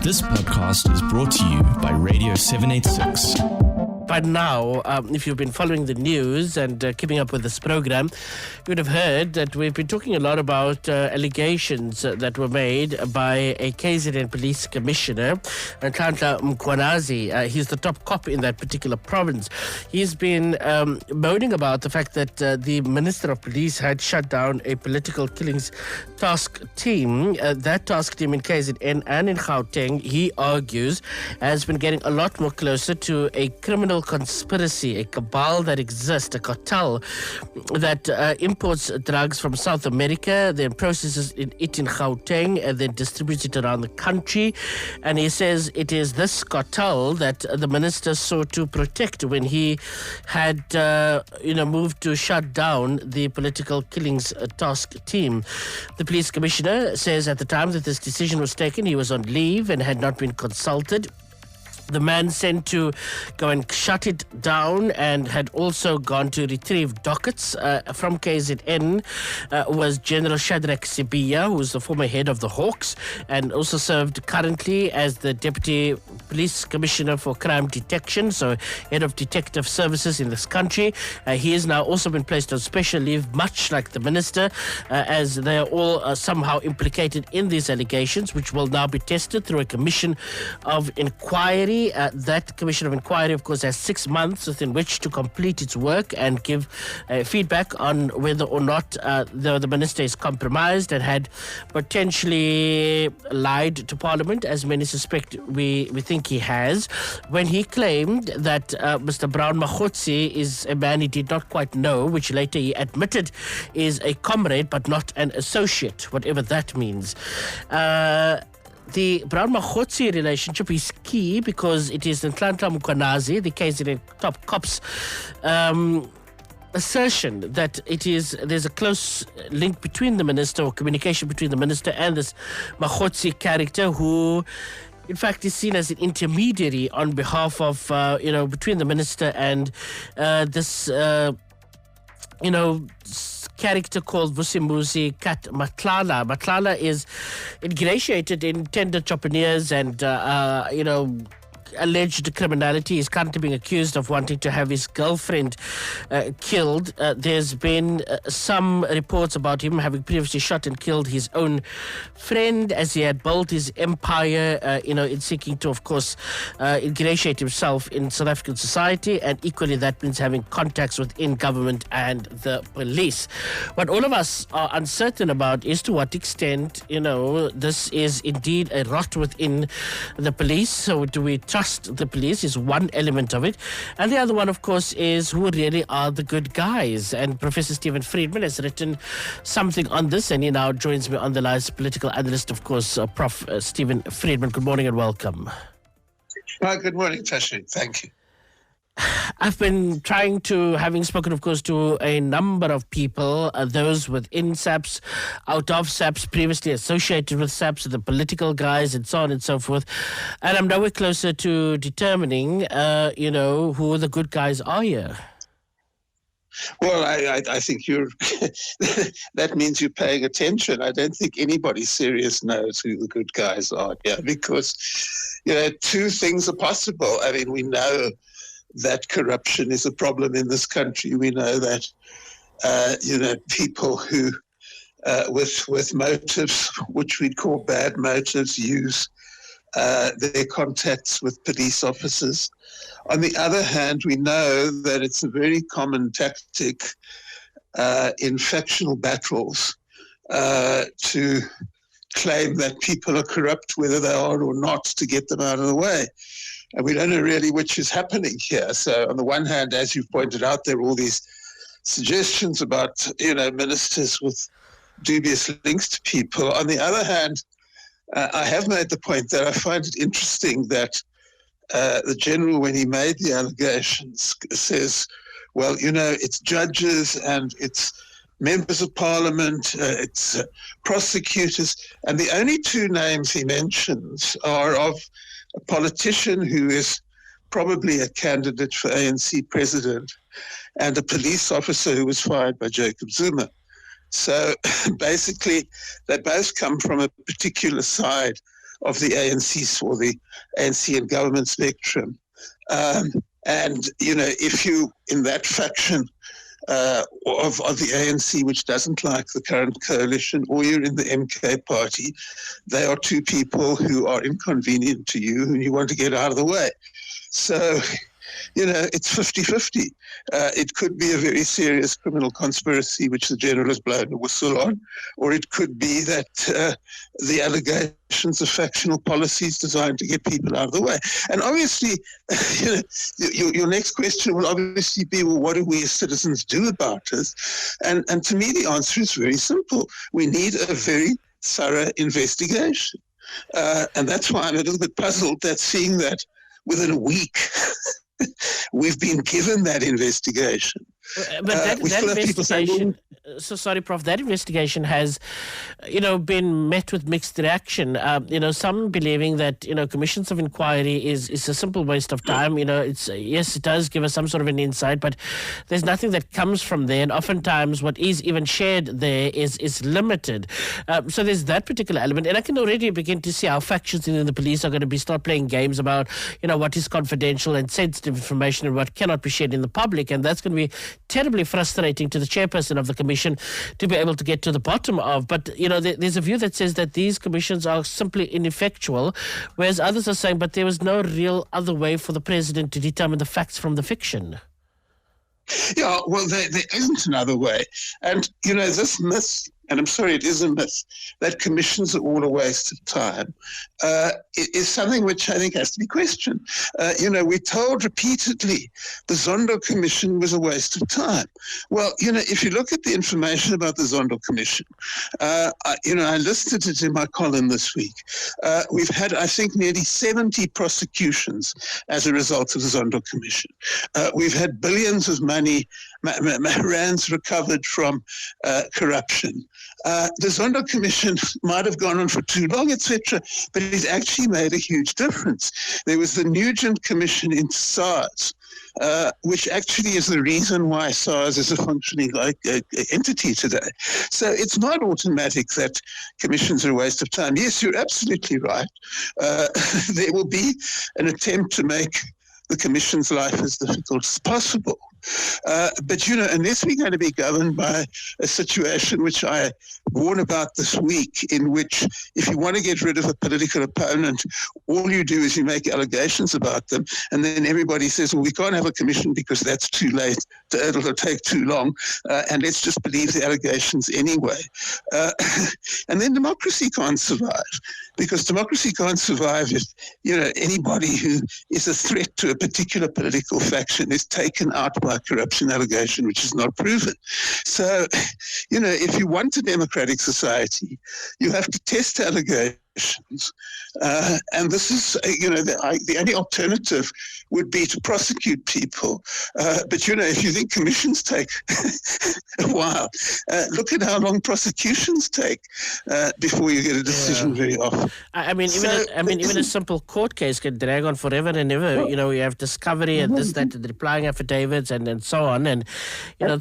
This podcast is brought to you by Radio 786. By now, if you've been following the news and keeping up with this program, you would have heard that we've been talking a lot about allegations that were made by a KZN police commissioner, Nhlanhla Mkhwanazi. He's the top cop in that particular province. He's been moaning about the fact that the Minister of Police had shut down a political killings task team. That task team in KZN and in Gauteng, he argues, has been getting a lot more closer to a criminal conspiracy, a cabal that exists, a cartel that imports drugs from South America, then processes it in Gauteng, and then distributes it around the country. And he says it is this cartel that the minister sought to protect when he had, moved to shut down the political killings task team. The police commissioner says at the time that this decision was taken, he was on leave and had not been consulted. The man sent to go and shut it down and had also gone to retrieve dockets from KZN was General Shadrack Sibia, who is the former head of the Hawks and also served currently as the Deputy Police Commissioner for Crime Detection, so head of detective services in this country. He has now also been placed on special leave, much like the minister, as they are all somehow implicated in these allegations, which will now be tested through a commission of inquiry. That Commission of Inquiry, of course, has 6 months within which to complete its work and give feedback on whether or not the minister is compromised and had potentially lied to Parliament, as many suspect we think he has, when he claimed that Mr. Brown Mkhwanazi is a man he did not quite know, which later he admitted is a comrade but not an associate, whatever that means. The Brown Mkhwanazi relationship is key because it is Nhlanhla Mkhwanazi, the KZN top cops, assertion that there's a close link between the minister, or communication between the minister and this Mkhwanazi character, who in fact is seen as an intermediary on behalf of between the minister and this character called Vusimuzi Kat Nhlanhla. Nhlanhla is ingratiated in tender choppaniers and, alleged criminality. Is currently being accused of wanting to have his girlfriend killed. There's been some reports about him having previously shot and killed his own friend as he had built his empire, in seeking to, of course, ingratiate himself in South African society, and equally that means having contacts within government and the police. What all of us are uncertain about is to what extent, this is indeed a rot within the police. So do we trust the police is one element of it. And the other one, of course, is who really are the good guys. And Professor Steven Friedman has written something on this, and he now joins me on the line as political analyst, of course, Prof. Steven Friedman. Good morning and welcome. Good morning, Tashi. Thank you. I've been having spoken, of course, to a number of people, those within SAPS, out of SAPS, previously associated with SAPS, the political guys, and so on and so forth. And I'm nowhere closer to determining, who the good guys are here. Well, I think that means you're paying attention. I don't think anybody serious knows who the good guys are here, because, two things are possible. I mean, we know that corruption is a problem in this country. We know that, people who, with motives, which we'd call bad motives, use their contacts with police officers. On the other hand, we know that it's a very common tactic in factional battles to claim that people are corrupt, whether they are or not, to get them out of the way. And we don't know really which is happening here. So on the one hand, as you've pointed out, there are all these suggestions about, ministers with dubious links to people. On the other hand, I have made the point that I find it interesting that the general, when he made the allegations, says, well, it's judges and it's members of parliament, it's prosecutors. And the only two names he mentions are of a politician who is probably a candidate for ANC president and a police officer who was fired by Jacob Zuma. So basically, they both come from a particular side of the ANC or the ANC and government spectrum. And, if you in that faction of the ANC, which doesn't like the current coalition, or you're in the MK party, they are two people who are inconvenient to you and you want to get out of the way. So, it's 50-50. It could be a very serious criminal conspiracy, which the general has blown a whistle on, or it could be that the allegations of factional policies designed to get people out of the way. And obviously, your next question will obviously be, well, what do we as citizens do about this? And to me, the answer is very simple. We need a very thorough investigation. And that's why I'm a little bit puzzled that seeing that within a week, we've been given that investigation. But that investigation, so sorry, Prof, that investigation has, been met with mixed reaction. Some believing that, commissions of inquiry is a simple waste of time. It's yes, it does give us some sort of an insight, but there's nothing that comes from there. And oftentimes what is even shared there is limited. So there's that particular element. And I can already begin to see how factions in the police are going to start playing games about, what is confidential and sensitive information and what cannot be shared in the public. And that's going to be terribly frustrating to the chairperson of the commission to be able to get to the bottom of. But, there's a view that says that these commissions are simply ineffectual, whereas others are saying, but there was no real other way for the president to determine the facts from the fiction. Yeah, well, there isn't another way. And, this myth, and I'm sorry, it is a myth, that commissions are all a waste of time, is something which I think has to be questioned. We're told repeatedly the Zondo Commission was a waste of time. Well, if you look at the information about the Zondo Commission, I listed it in my column this week. We've had, I think, nearly 70 prosecutions as a result of the Zondo Commission. We've had billions of money, rands recovered from corruption. The Zondo Commission might have gone on for too long, etc., but it actually made a huge difference. There was the Nugent Commission into SARS, which actually is the reason why SARS is a functioning entity today. So it's not automatic that commissions are a waste of time. Yes, you're absolutely right. There will be an attempt to make the commission's life as difficult as possible. But, unless we're going to be governed by a situation which I warn about this week, in which if you want to get rid of a political opponent, all you do is you make allegations about them, and then everybody says, well, we can't have a commission because that's too late, it'll take too long, and let's just believe the allegations anyway. And then democracy can't survive, because democracy can't survive if, anybody who is a threat to a particular political faction is taken out by corruption allegation, which is not proven. So, if you want a democratic society, you have to test allegations. And this is, the only alternative would be to prosecute people. But, if you think commissions take a while, look at how long prosecutions take before you get a decision very often. Even a simple court case can drag on forever and ever. You have discovery and this, that, and replying affidavits and so on. And,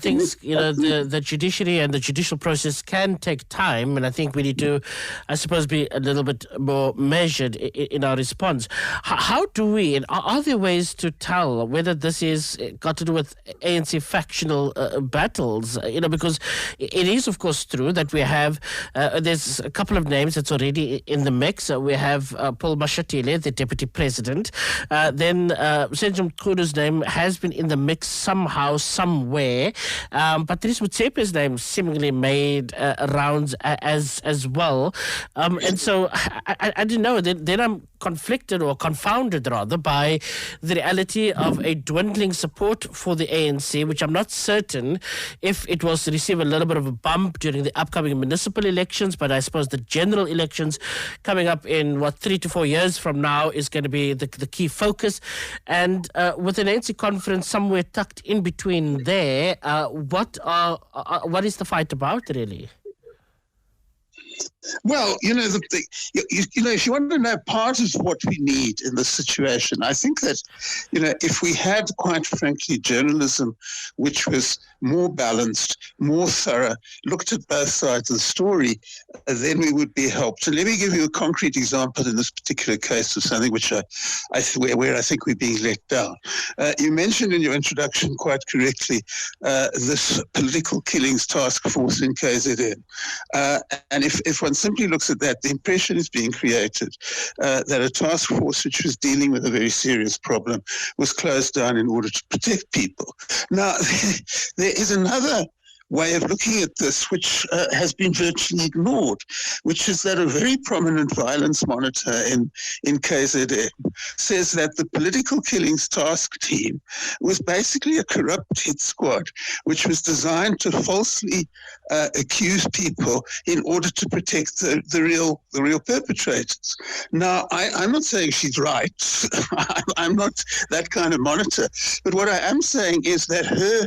things, the judiciary and the judicial process can take time. And I think we need to, I suppose, be a little bit more measured in our response. How do we, and are there ways to tell whether this is got to do with ANC factional battles? Because it is, of course, true that we have, there's a couple of names that's already in the mix. We have Paul Mashatile, the deputy president. Then Senzo Mkhudu's name has been in the mix somehow, somewhere. But Patrice Motsepe's name seemingly made rounds as well. And so I didn't know. Then I'm conflicted or confounded rather by the reality of a dwindling support for the ANC, which I'm not certain if it was to receive a little bit of a bump during the upcoming municipal elections, but I suppose the general elections coming up in 3 to 4 years from now is going to be the key focus. And with an ANC conference somewhere tucked in between there, what is the fight about really? Well, if you want to know part of what we need in this situation, I think that, if we had, quite frankly, journalism which was more balanced, more thorough, looked at both sides of the story, then we would be helped. And let me give you a concrete example in this particular case of something which where I think we're being let down. You mentioned in your introduction quite correctly this political killings task force in KZN. And if one simply looks at that, the impression is being created that a task force which was dealing with a very serious problem was closed down in order to protect people. Now, there is another way of looking at this, which has been virtually ignored, which is that a very prominent violence monitor in KZN says that the political killings task team was basically a corrupt hit squad, which was designed to falsely accuse people in order to protect the real perpetrators. Now, I'm not saying she's right. I'm not that kind of monitor. But what I am saying is that her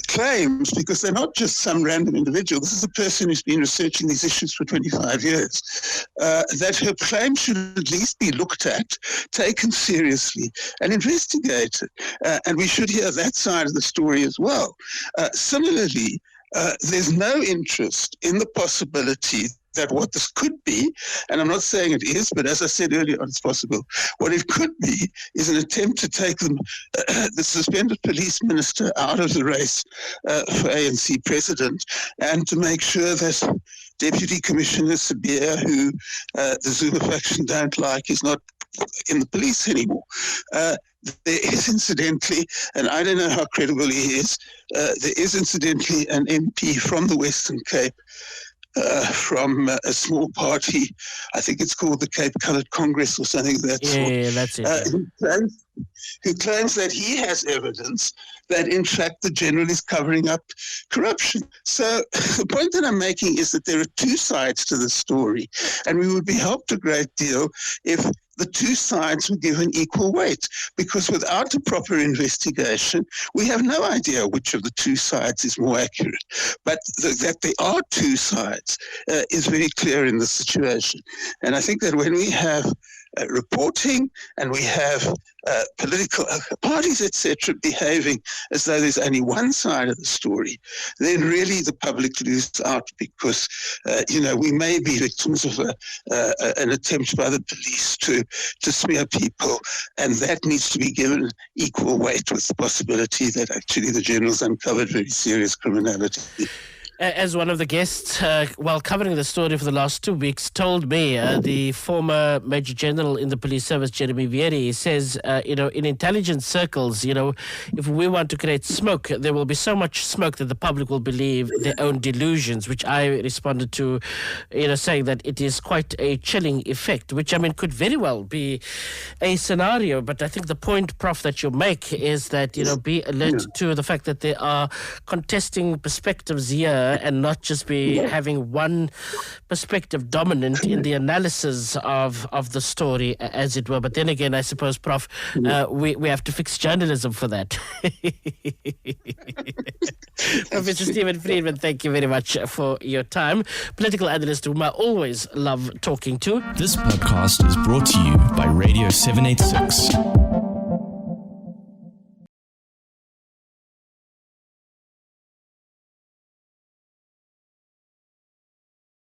claims, because they're not just some random individual, this is a person who's been researching these issues for 25 years, that her claims should at least be looked at, taken seriously, and investigated. And we should hear that side of the story as well. Similarly, there's no interest in the possibility that what this could be, and I'm not saying it is, but as I said earlier on, it's possible. What it could be is an attempt to take the suspended police minister out of the race for ANC president, and to make sure that Deputy Commissioner Sabir, who the Zulu faction don't like, is not in the police anymore. There is incidentally, and I don't know how credible he is, there is incidentally an MP from the Western Cape, from a small party, I think it's called the Cape Coloured Congress or something of that sort. Yeah, that's it. Who claims that he has evidence that, in fact, the general is covering up corruption. So the point that I'm making is that there are two sides to the story, and we would be helped a great deal if the two sides were given equal weight, because without a proper investigation, we have no idea which of the two sides is more accurate. But that there are two sides is very clear in the situation. And I think that when we have reporting and we have political parties, etc., behaving as though there's only one side of the story, then really the public loses out, because, we may be victims of an attempt by the police to smear people, and that needs to be given equal weight with the possibility that actually the general's uncovered very serious criminality. As one of the guests, while covering the story for the last 2 weeks, told me, the former Major General in the police service, Jeremy Vieri, says, in intelligence circles, if we want to create smoke, there will be so much smoke that the public will believe their own delusions, which I responded to, saying that it is quite a chilling effect, which, could very well be a scenario. But I think the point, Prof, that you make is that, be alert to the fact that there are contesting perspectives here, and not just be having one perspective dominant in the analysis of the story, as it were. But then again, I suppose, Prof, we have to fix journalism for that. Professor Steven Friedman, thank you very much for your time. Political analyst whom I always love talking to. This podcast is brought to you by Radio 786.